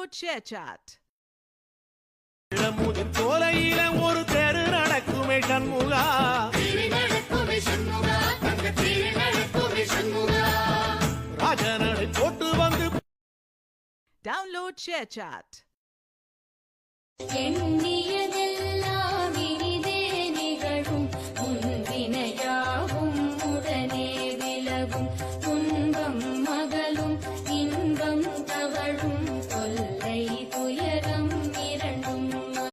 Download ShareChat. இளமுதிர் சோலையில ஒரு தெரு நடக்குமே சண்முகா, ராஜனடை போட்டு வந்து Download ShareChat.